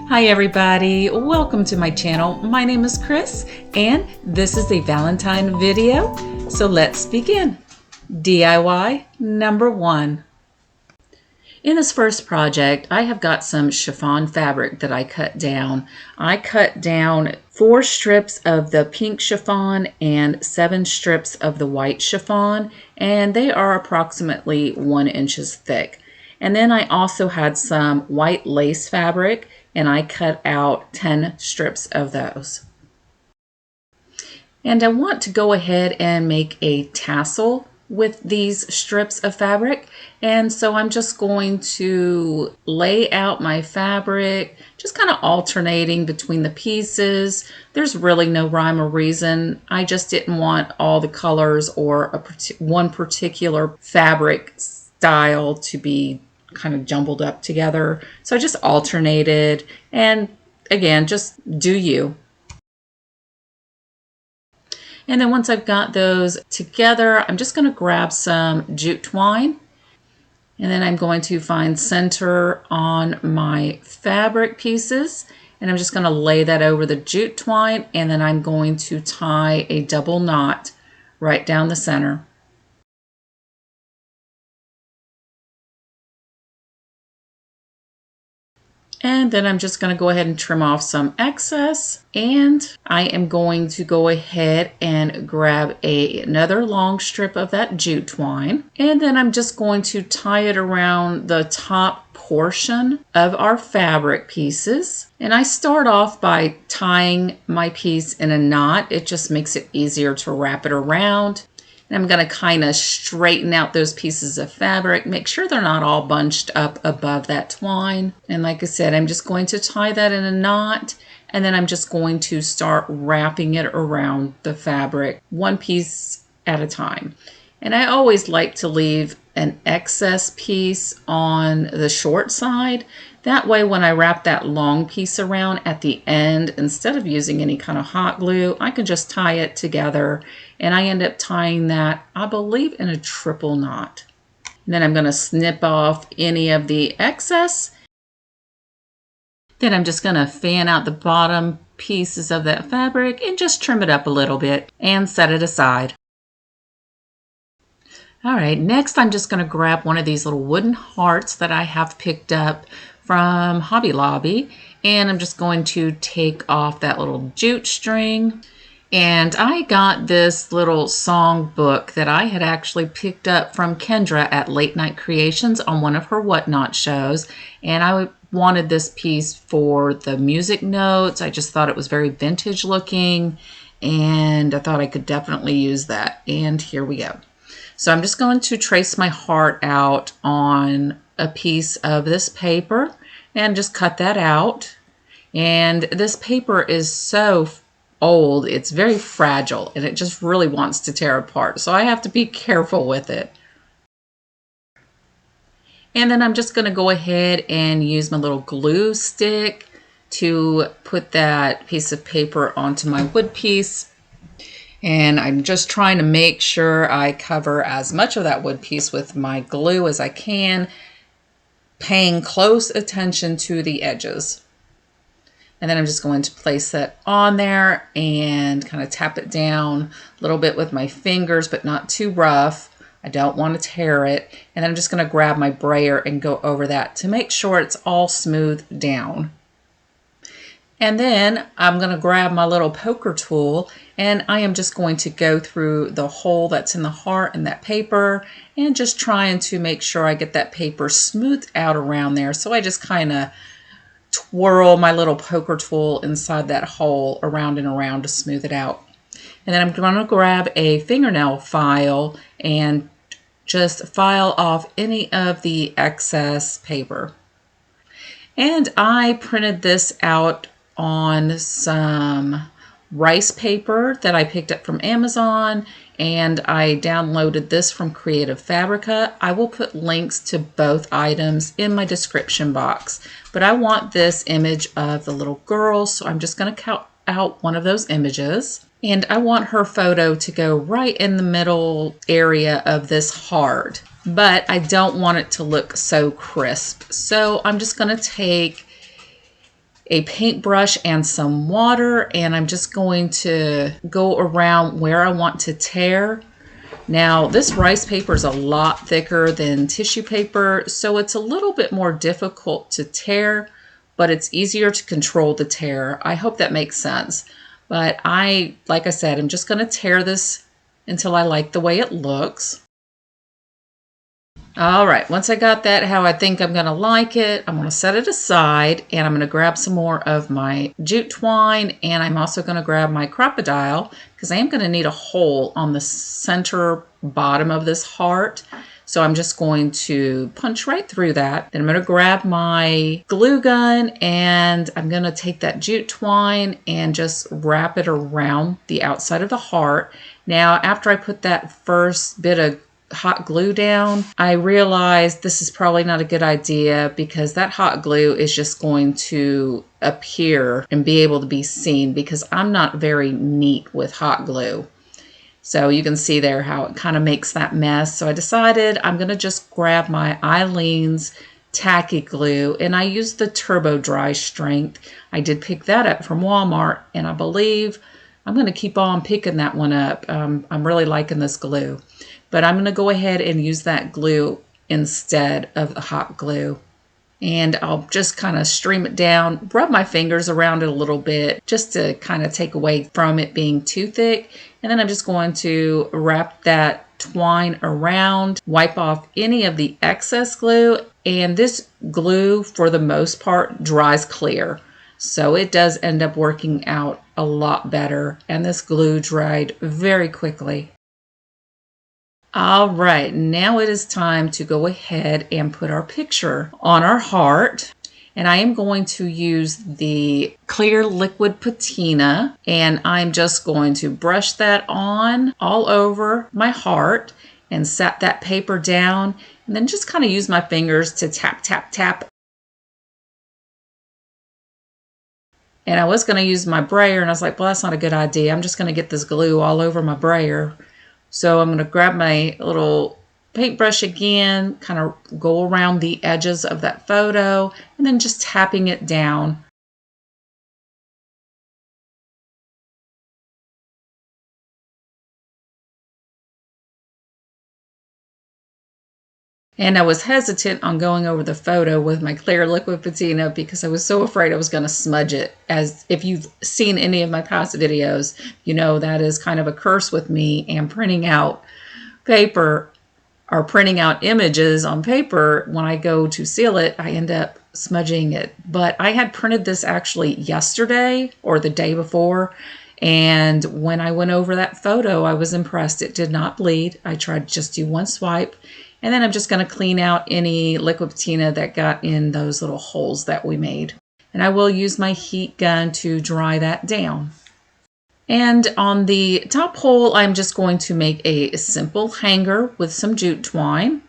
Hi everybody, welcome to my channel. My name is Chris and this is a Valentine video. So let's begin. DIY number 1. In this first project, I have got some chiffon fabric that I cut down. I cut down 4 strips of the pink chiffon and 7 strips of the white chiffon, and they are approximately 1 inch thick. And then I also had some white lace fabric, and I cut out 10 strips of those. And I want to go ahead and make a tassel with these strips of fabric, and so I'm just going to lay out my fabric, just kind of alternating between the pieces. There's really no rhyme or reason. I just didn't want all the colors or one particular fabric style to be kind of jumbled up together, so I just alternated, and again, just do you. And then once I've got those together, I'm just going to grab some jute twine, and then I'm going to find center on my fabric pieces, and I'm just going to lay that over the jute twine, and then I'm going to tie a double knot right down the center. And then I'm just going to go ahead and trim off some excess, and I am going to go ahead and grab another long strip of that jute twine, and then I'm just going to tie it around the top portion of our fabric pieces. And I start off by tying my piece in a knot. It just makes it easier to wrap it around. And I'm going to kind of straighten out those pieces of fabric, make sure they're not all bunched up above that twine. And like I said, I'm just going to tie that in a knot, and then I'm just going to start wrapping it around the fabric, one piece at a time. And I always like to leave an excess piece on the short side. That way, when I wrap that long piece around at the end, instead of using any kind of hot glue, I can just tie it together, and I end up tying that, I believe, in a triple knot. And then I'm going to snip off any of the excess. Then I'm just going to fan out the bottom pieces of that fabric and just trim it up a little bit and set it aside. All right, next I'm just going to grab one of these little wooden hearts that I have picked up from Hobby Lobby, and I'm just going to take off that little jute string. And I got this little song book that I had actually picked up from Kendra at Late Night Creations on one of her Whatnot shows, and I wanted this piece for the music notes. I just thought it was very vintage looking, and I thought I could definitely use that, and here we go. So I'm just going to trace my heart out on a piece of this paper and just cut that out. And this paper is so old, it's very fragile, and it just really wants to tear apart. So I have to be careful with it. And then I'm just going to go ahead and use my little glue stick to put that piece of paper onto my wood piece. And I'm just trying to make sure I cover as much of that wood piece with my glue as I can, paying close attention to the edges. And then I'm just going to place that on there and kind of tap it down a little bit with my fingers, but not too rough. I don't want to tear it. And then I'm just going to grab my brayer and go over that to make sure it's all smoothed down. And then I'm going to grab my little poker tool, and I am just going to go through the hole that's in the heart in that paper and just trying to make sure I get that paper smoothed out around there. So I just kind of twirl my little poker tool inside that hole around and around to smooth it out. And then I'm going to grab a fingernail file and just file off any of the excess paper. And I printed this out on some rice paper that I picked up from Amazon, and I downloaded this from Creative Fabrica. I will put links to both items in my description box, but I want this image of the little girl, so I'm just going to cut out one of those images, and I want her photo to go right in the middle area of this heart, but I don't want it to look so crisp. So I'm just going to take a paintbrush and some water, and I'm just going to go around where I want to tear. Now, this rice paper is a lot thicker than tissue paper, so it's a little bit more difficult to tear, but it's easier to control the tear. I hope that makes sense. But like I said, I'm just going to tear this until I like the way it looks. All right, once I got that how I think I'm gonna like it, I'm gonna set it aside, and I'm gonna grab some more of my jute twine, and I'm also gonna grab my crocodile because I am gonna need a hole on the center bottom of this heart. So I'm just going to punch right through that. Then I'm gonna grab my glue gun, and I'm gonna take that jute twine and just wrap it around the outside of the heart. Now, after I put that first bit of hot glue down, I realized this is probably not a good idea because that hot glue is just going to appear and be able to be seen because I'm not very neat with hot glue. So you can see there how it kind of makes that mess. So I decided I'm going to just grab my Eileen's tacky glue, and I used the Turbo Dry strength. I did pick that up from Walmart, and I believe I'm going to keep on picking that one up. I'm really liking this glue. But I'm going to go ahead and use that glue instead of the hot glue. And I'll just kind of stream it down, rub my fingers around it a little bit just to kind of take away from it being too thick. And then I'm just going to wrap that twine around, wipe off any of the excess glue. And this glue, for the most part, dries clear. So it does end up working out a lot better. And this glue dried very quickly. All right, now it is time to go ahead and put our picture on our heart. And I am going to use the clear liquid patina, and I'm just going to brush that on all over my heart and set that paper down, and then just kind of use my fingers to tap, tap, tap. And I was going to use my brayer, and I was like, well, that's not a good idea. I'm just going to get this glue all over my brayer. So I'm going to grab my little paintbrush again, kind of go around the edges of that photo, and then just tapping it down. And I was hesitant on going over the photo with my clear liquid patina because I was so afraid I was going to smudge it. As if you've seen any of my past videos, you know that is kind of a curse with me and printing out paper or printing out images on paper. When I go to seal it, I end up smudging it. But I had printed this actually yesterday or the day before. And when I went over that photo, I was impressed. It did not bleed. I tried to just do one swipe. And then I'm just going to clean out any liquid patina that got in those little holes that we made. And I will use my heat gun to dry that down. And on the top hole, I'm just going to make a simple hanger with some jute twine.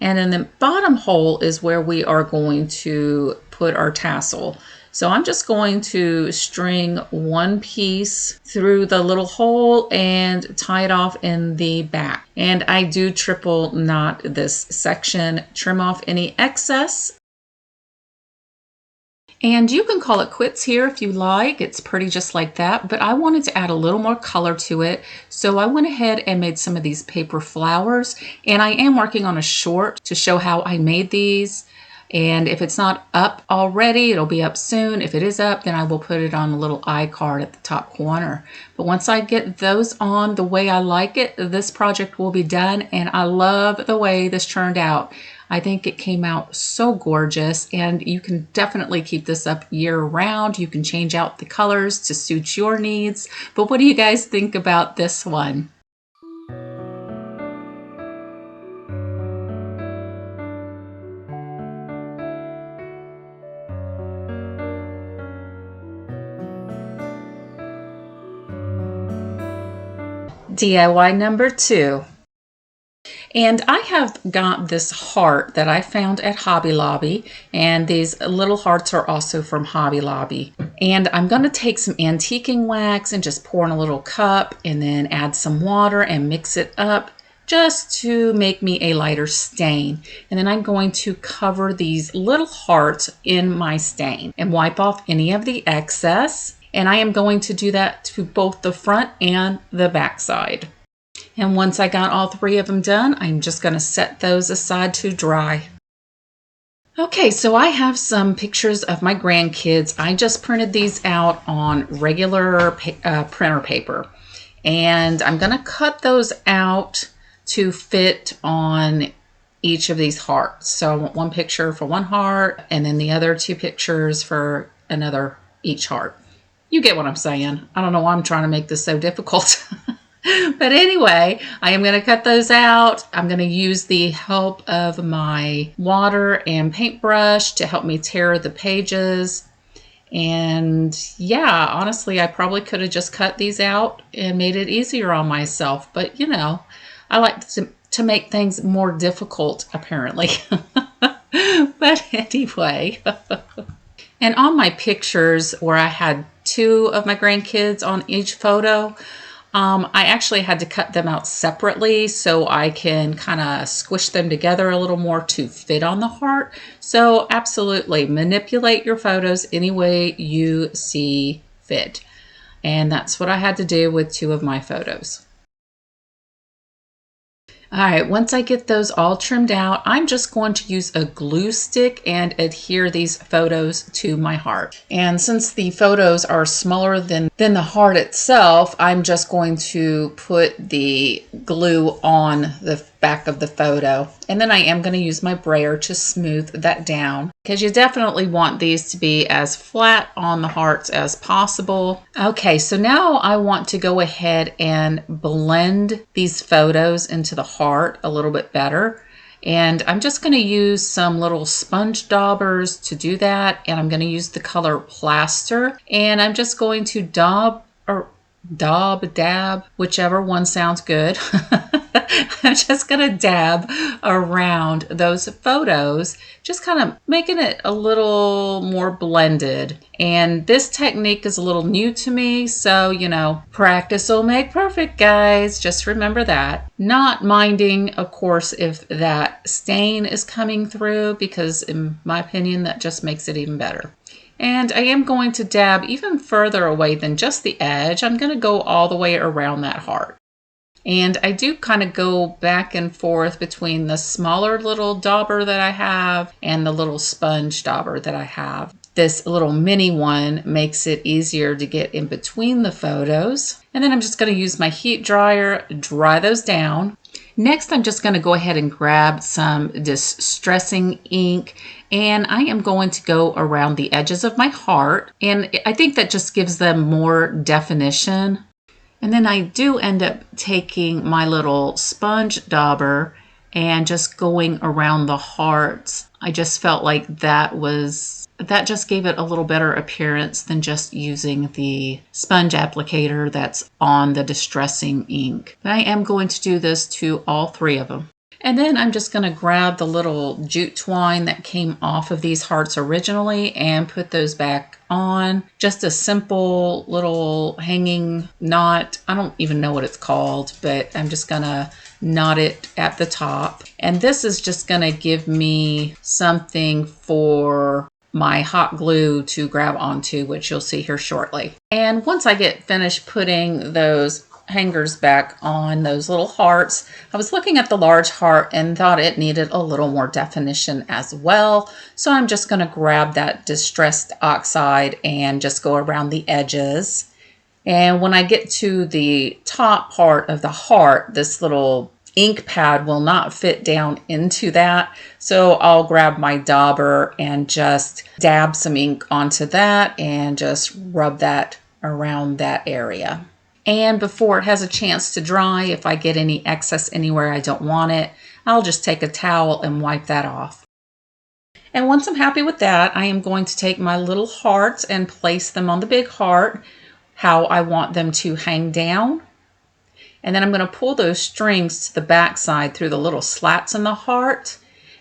And then the bottom hole is where we are going to put our tassel. So I'm just going to string one piece through the little hole and tie it off in the back. And I do triple knot this section, trim off any excess. And you can call it quits here if you like. It's pretty just like that, but I wanted to add a little more color to it. So I went ahead and made some of these paper flowers, and I am working on a short to show how I made these. And if it's not up already, it'll be up soon. If it is up, then I will put it on a little iCard at the top corner. But once I get those on the way I like it, this project will be done. And I love the way this turned out. I think it came out so gorgeous, and you can definitely keep this up year round. You can change out the colors to suit your needs. But what do you guys think about this one? DIY number 2. And I have got this heart that I found at Hobby Lobby, and these little hearts are also from Hobby Lobby. And I'm going to take some antiquing wax and just pour in a little cup and then add some water and mix it up just to make me a lighter stain. And then I'm going to cover these little hearts in my stain and wipe off any of the excess. And I am going to do that to both the front and the back side. And once I got all 3 of them done, I'm just going to set those aside to dry. Okay, so I have some pictures of my grandkids. I just printed these out on regular printer paper. And I'm going to cut those out to fit on each of these hearts. So I want one picture for one heart and then the other 2 pictures for another each heart. You get what I'm saying. I don't know why I'm trying to make this so difficult. But anyway, I am going to cut those out. I'm going to use the help of my water and paintbrush to help me tear the pages. And yeah, honestly, I probably could have just cut these out and made it easier on myself. But you know, I like to make things more difficult, apparently. But anyway, and on my pictures where I had 2 of my grandkids on each photo, I actually had to cut them out separately so I can kind of squish them together a little more to fit on the heart. So absolutely manipulate your photos any way you see fit. And that's what I had to do with 2 of my photos. All right, once I get those all trimmed out, I'm just going to use a glue stick and adhere these photos to my heart. And since the photos are smaller than the heart itself, I'm just going to put the glue on the back of the photo. And then I am going to use my brayer to smooth that down, because you definitely want these to be as flat on the hearts as possible. Okay, so now I want to go ahead and blend these photos into the heart a little bit better. And I'm just going to use some little sponge daubers to do that. And I'm going to use the color Plaster. And I'm just going to dab, whichever one sounds good. I'm just going to dab around those photos, just kind of making it a little more blended. And this technique is a little new to me, so, you know, practice will make perfect, guys. Just remember that. Not minding, of course, if that stain is coming through, because in my opinion, that just makes it even better. And I am going to dab even further away than just the edge. I'm going to go all the way around that heart. And I do kind of go back and forth between the smaller little dauber that I have and the little sponge dauber that I have. This little mini one makes it easier to get in between the photos. And then I'm just going to use my heat dryer, dry those down. Next, I'm just going to go ahead and grab some distressing ink, and I am going to go around the edges of my heart. And I think that just gives them more definition. And then I do end up taking my little sponge dauber and just going around the hearts. I just felt like that just gave it a little better appearance than just using the sponge applicator that's on the distressing ink. But I am going to do this to all 3 of them. And then I'm just going to grab the little jute twine that came off of these hearts originally and put those back on. Just a simple little hanging knot. I don't even know what it's called, but I'm just going to knot it at the top. And this is just going to give me something for my hot glue to grab onto, which you'll see here shortly. And once I get finished putting those hangers back on those little hearts, I was looking at the large heart and thought it needed a little more definition as well. So I'm just going to grab that distressed oxide and just go around the edges. And when I get to the top part of the heart, this little ink pad will not fit down into that. So I'll grab my dauber and just dab some ink onto that and just rub that around that area. And before it has a chance to dry, if I get any excess anywhere I don't want it, I'll just take a towel and wipe that off. And once I'm happy with that, I am going to take my little hearts and place them on the big heart how I want them to hang down. And then I'm going to pull those strings to the back side through the little slats in the heart.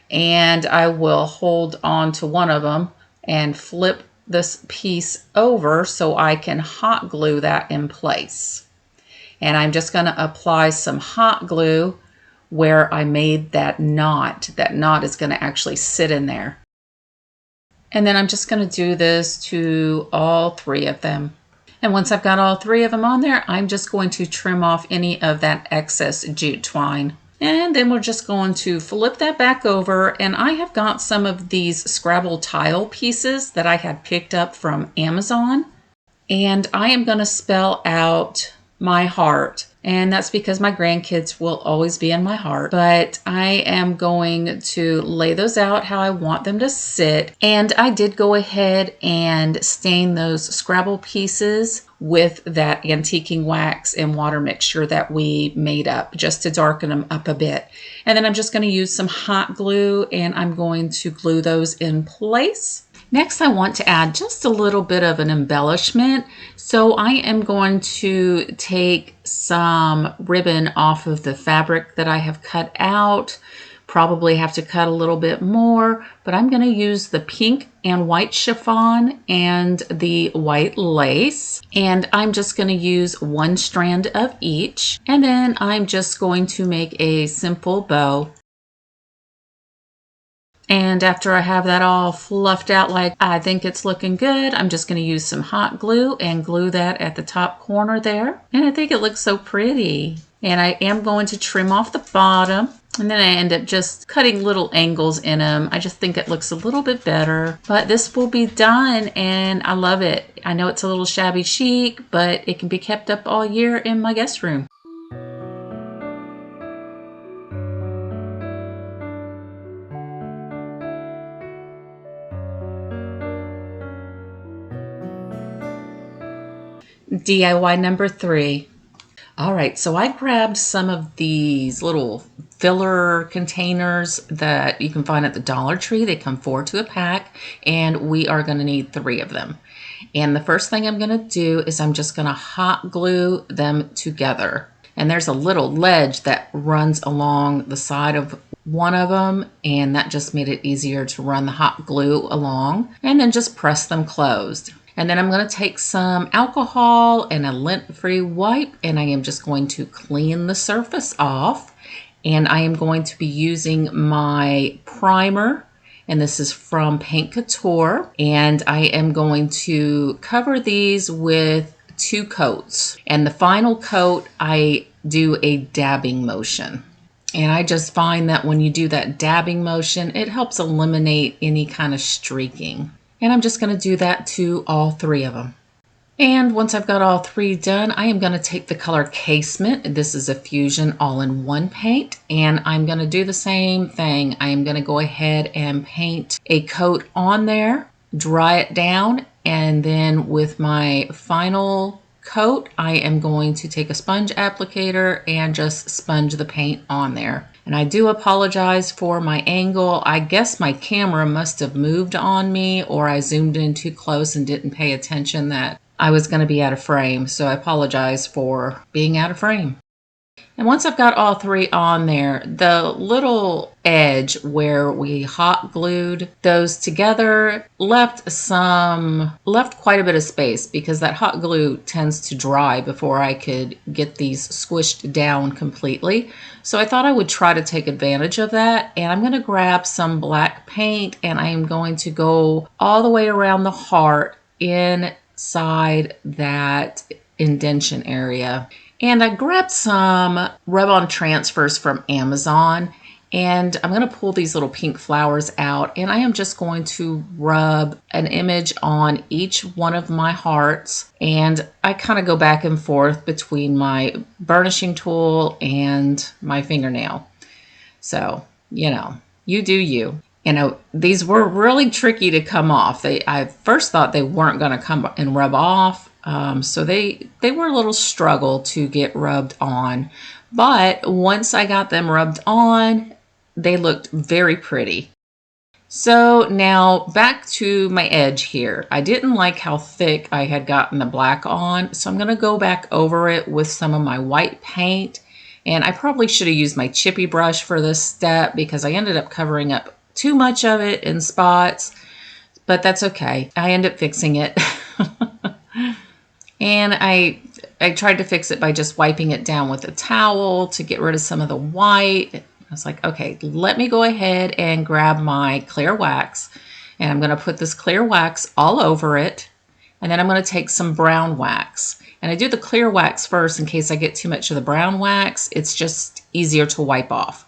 And I will hold on to one of them and flip this piece over so I can hot glue that in place. And I'm just going to apply some hot glue where I made that knot. That knot is going to actually sit in there. And then I'm just going to do this to all 3 of them. And once I've got all 3 of them on there, I'm just going to trim off any of that excess jute twine. And then we're just going to flip that back over. And I have got some of these Scrabble tile pieces that I had picked up from Amazon. And I am going to spell out my heart. And that's because my grandkids will always be in my heart. But I am going to lay those out how I want them to sit. And I did go ahead and stain those Scrabble pieces with that antiquing wax and water mixture that we made up, just to darken them up a bit. And then I'm just going to use some hot glue, and I'm going to glue those in place. Next, I want to add just a little bit of an embellishment. So I am going to take some ribbon off of the fabric that I have cut out. Probably have to cut a little bit more, but I'm going to use the pink and white chiffon and the white lace. And I'm just going to use 1 strand of each. And then I'm just going to make a simple bow. And after I have that all fluffed out like I think it's looking good, I'm just going to use some hot glue and glue that at the top corner there. And I think it looks so pretty. And I am going to trim off the bottom. And then I end up just cutting little angles in them. I just think it looks a little bit better. But this will be done, and I love it. I know it's a little shabby chic, but it can be kept up all year in my guest room. DIY number 3. All right, so I grabbed some of these little filler containers that you can find at the Dollar Tree. They come 4 to a pack, and we are going to need 3 of them. And the first thing I'm going to do is I'm just going to hot glue them together. And there's a little ledge that runs along the side of one of them, and that just made it easier to run the hot glue along, and then just press them closed. And then I'm going to take some alcohol and a lint-free wipe, and I am just going to clean the surface off. And I am going to be using my primer, and this is from Paint Couture. And I am going to cover these with 2 coats. And the final coat, I do a dabbing motion. And I just find that when you do that dabbing motion, it helps eliminate any kind of streaking. And I'm just going to do that to all 3 of them. And once I've got all 3 done, I am going to take the color Casement. This is a Fusion all-in-one paint. And I'm going to do the same thing. I am going to go ahead and paint a coat on there, dry it down, and then with my final coat, I am going to take a sponge applicator and just sponge the paint on there. And I do apologize for my angle. I guess my camera must have moved on me, or I zoomed in too close and didn't pay attention that I was going to be out of frame. So I apologize for being out of frame. And once I've got all 3 on there, the little edge where we hot glued those together left quite a bit of space, because that hot glue tends to dry before I could get these squished down completely. So I thought I would try to take advantage of that. And I'm going to grab some black paint, and I am going to go all the way around the heart inside that indentation area. And I grabbed some rub-on transfers from Amazon, and I'm going to pull these little pink flowers out, and I am just going to rub an image on each one of my hearts. And I kind of go back and forth between my burnishing tool and my fingernail. So, you do you. These were really tricky to come off. I first thought they weren't going to come and rub off. So they were a little struggle to get rubbed on, but once I got them rubbed on, they looked very pretty. So now back to my edge here. I didn't like how thick I had gotten the black on, so I'm going to go back over it with some of my white paint. And I probably should have used my chippy brush for this step, because I ended up covering up too much of it in spots, but that's okay. I ended up fixing it. And I I tried to fix it by just wiping it down with a towel to get rid of some of the white. I was like, okay, let me go ahead and grab my clear wax, and I'm going to put this clear wax all over it. And then I'm going to take some brown wax. And I do the clear wax first in case I get too much of the brown wax. It's just easier to wipe off.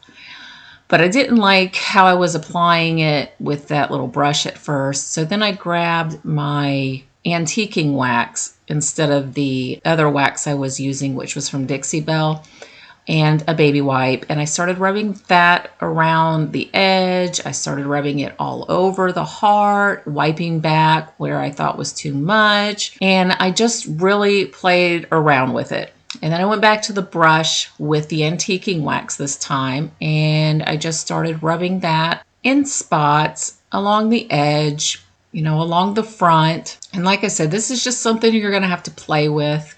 But I didn't like how I was applying it with that little brush at first. So then I grabbed my antiquing wax instead of the other wax I was using, which was from Dixie Belle, and a baby wipe. And I started rubbing that around the edge. I started rubbing it all over the heart, wiping back where I thought was too much. And I just really played around with it. And then I went back to the brush with the antiquing wax this time, and I just started rubbing that in spots along the edge, you know, along the front. And like I said, this is just something you're going to have to play with.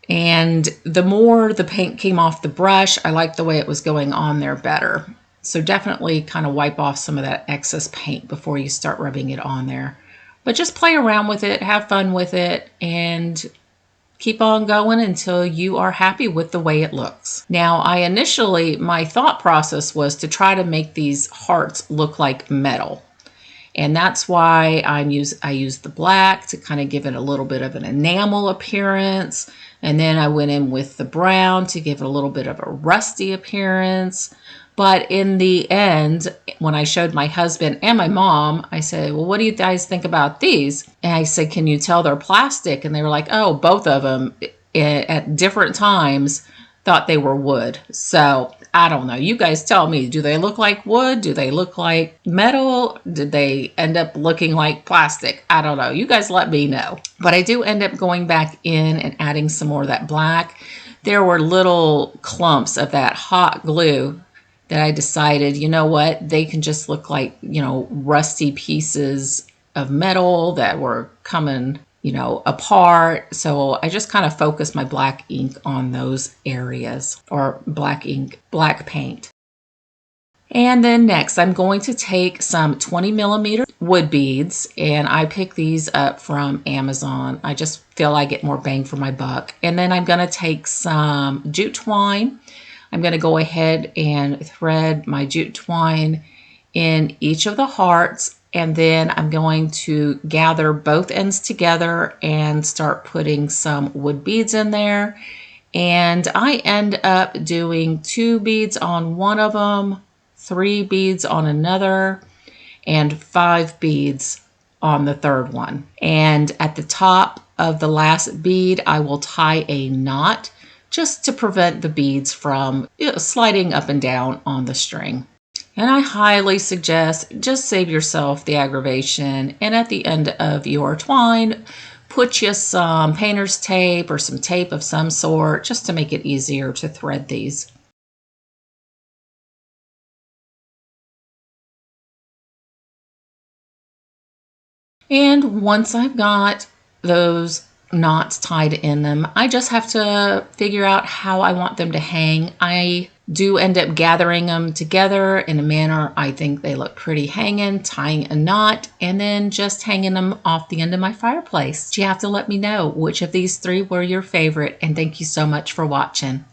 And the more the paint came off the brush, I liked the way it was going on there better. So definitely kind of wipe off some of that excess paint before you start rubbing it on there. But just play around with it, have fun with it, and keep on going until you are happy with the way it looks. Now, my thought process was to try to make these hearts look like metal. And that's why I use the black to kind of give it a little bit of an enamel appearance. And then I went in with the brown to give it a little bit of a rusty appearance. But in the end, when I showed my husband and my mom, I said, well, what do you guys think about these? And I said, can you tell they're plastic? And they were like, oh, both of them at different times thought they were wood. So I don't know. You guys tell me, do they look like wood? Do they look like metal? Did they end up looking like plastic? I don't know. You guys let me know. But I do end up going back in and adding some more of that black. There were little clumps of that hot glue that I decided, you know what, they can just look like, you know, rusty pieces of metal that were coming, you know, apart. So I just kind of focused my black ink on those areas, or black paint. And then next, I'm going to take some 20mm wood beads, and I pick these up from Amazon. I just feel I get more bang for my buck. And then I'm going to take some jute twine. I'm going to go ahead and thread my jute twine in each of the hearts, and then I'm going to gather both ends together and start putting some wood beads in there. And I end up doing 2 beads on one of them, 3 beads on another, and 5 beads on the third one. And at the top of the last bead, I will tie a knot just to prevent the beads from sliding up and down on the string. And I highly suggest just save yourself the aggravation, and at the end of your twine, put you some painter's tape or some tape of some sort just to make it easier to thread these. And once I've got those knots tied in them, I just have to figure out how I want them to hang. I do end up gathering them together in a manner I think they look pretty hanging, tying a knot, and then just hanging them off the end of my fireplace. You have to let me know which of these 3 were your favorite, and thank you so much for watching.